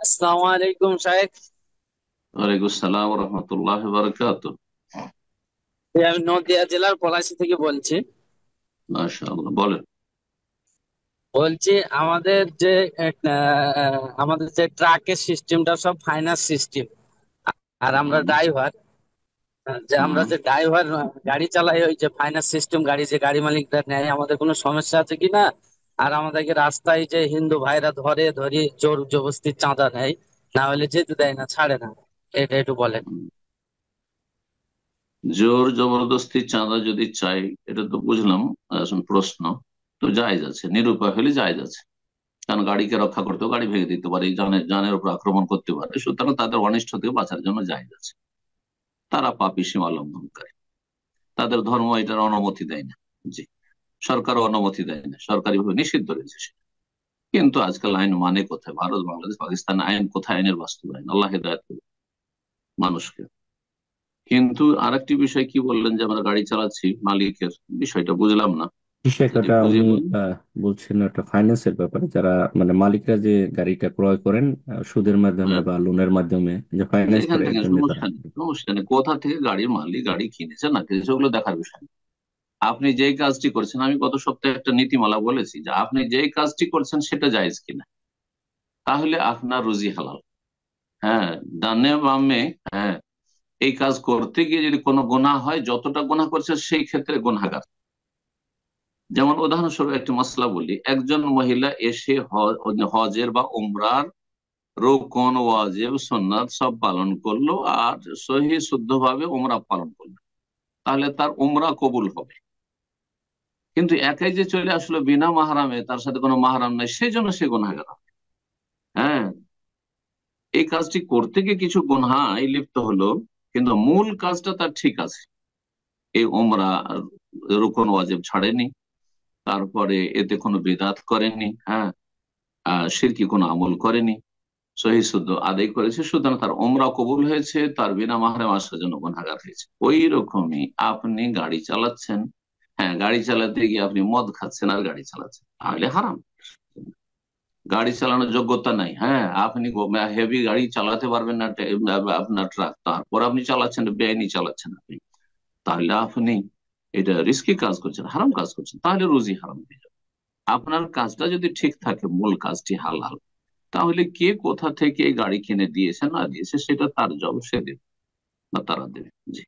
আসসালামু আলাইকুম শাহেখ। ওয়ালাইকুম আসসালাম রহমতুল্লাহ বারকাত। আমি নদিয়া জেলার পলাশী থেকে বলছি। মাশাআল্লাহ, বলেন। বলছি আমাদের যে ট্রাকের সিস্টেমটা সব ফাইন্যান্স সিস্টেম। আর আমরা হুম, ড্রাইভার, আমরা হুম। যে ড্রাইভার গাড়ি চালাই, ওই যে ফাইন্যান্স সিস্টেম গাড়ি যে গাড়ি মালিকরা নেয়, আমাদের কোনো সমস্যা আছে কিনা। আর আমাদেরকে রাস্তায় যে হিন্দু ভাইরা ধরে ধরে জোর জবরদস্তি চাঁদা নেয়, না হলে যেতে দেয় না, ছাড়ে না। এটা একটু বলেন। জোর জবরদস্তি চাঁদা যদি চাই, এটা তো বুঝলাম। আসুন, প্রশ্ন তো জায়েজ আছে, নিরুপায় হলে জায়েজ আছে। কারণ গাড়িকে রক্ষা করতেও গাড়ি ভেঙে দিতে পারে, জানের উপর আক্রমণ করতে পারে, সুতরাং তাদের অনিষ্ট থেকে বাঁচার জন্য জায়েজ আছে। তারা পাপী, সীমা লঙ্ঘনকারী। তাদের ধর্ম এটার অনুমতি দেয় না। জি। সরকারও অনুমতি দেয় না, সরকারি ভাবে নিষিদ্ধ রয়েছে সেটা। কিন্তু আজকাল আইন মানে কোথায়? ভারত, বাংলাদেশ, পাকিস্তান আইন কোথায়? আইনের বাস্তবায়ন, আল্লাহ হেদায়েত করুন মানুষকে। কিন্তু আরেকটি বিষয় কি বললেন যে আমরা গাড়ি চালাচ্ছি, মালিকের বিষয়টা বুঝলাম না। যদি বিষয়টা উনি বুঝিয়ে বলেন। বলছেন একটা ফাইন্যান্সের ব্যাপারে, যারা মানে মালিকরা যে গাড়িটা ক্রয় করেন সুদের মাধ্যমে হ্যাঁ, বা লোনের মাধ্যমে, যে ফাইন্যান্স যেখান করে এর থেকে জন্য তারা। সমস্যা নেই, সমস্যা নেই, কোথা থেকে গাড়ির মালিক গাড়ি কিনেছে না কিনেছে ওগুলো দেখার বিষয় না। আপনি যেই কাজটি করছেন, আমি গত সপ্তাহে একটা নীতিমালা বলেছি যে আপনি যেই কাজটি করছেন সেটা জায়েজ কিনা, তাহলে আপনার রুজি হালাল। হ্যাঁ, ডানে বামে। হ্যাঁ, এই কাজ করতে গিয়ে যদি কোনো গুনাহ হয়, যতটা গুনাহ করছে সেই ক্ষেত্রে গুনাহগার। যেমন উদাহরণস্বরূপ একটি মশলা বলি, একজন মহিলা এসে হজের বা উমরার রোকন, ওয়াজিব, সুন্নাত সব পালন করলো, আর সহি শুদ্ধ ভাবে উমরা পালন করলো, তাহলে তার উমরা কবুল হবে। কিন্তু একাই যে চলে আসলো বিনা মাহরামে, তার সাথে কোনো মাহরাম নাই, সেই জন্য সে গুনাহগার হবে। হ্যাঁ, এই কাজটি করতে গিয়ে কিছু গুনহায় লিপ্ত হলো, কিন্তু মূল কাজটা তার ঠিক আছে। এই উমরা রুকন ওয়াজিব ছাড়েনি, তারপরে এতে কোনো বিদআত করেনি। হ্যাঁ, শিরকি কোনো আমল করেনি, সহি শুদ্ধ আদায় করেছে, সুতরাং তার উমরা কবুল হয়েছে, তার বিনা মাহরামে আসার জন্য গুনাহগার হয়েছে। ওই রকমই আপনি গাড়ি চালাচ্ছেন। হ্যাঁ, গাড়ি চালাতে গিয়ে আপনি মদ খাচ্ছেন আর গাড়ি চালাচ্ছেন, তাহলে হারাম। গাড়ি চালানোর যোগ্যতা নাই, হ্যাঁ, আপনি হেভি গাড়ি চালাতে পারবেন না, আপনার ট্রাক, তারপর আপনি চালাচ্ছেন, বেআইনি চালাচ্ছেন আপনি, তাহলে আপনি এটা রিস্কি কাজ করছেন, হারাম কাজ করছেন, তাহলে রুজি হারাম হয়ে যাবে। আপনার কাজটা যদি ঠিক থাকে, মূল কাজটি হালাল, তাহলে কে কোথা থেকে এই গাড়ি কিনে দিয়েছে না দিয়েছে সেটা তার জব, সে দেবে বা তারা দেবে। জি।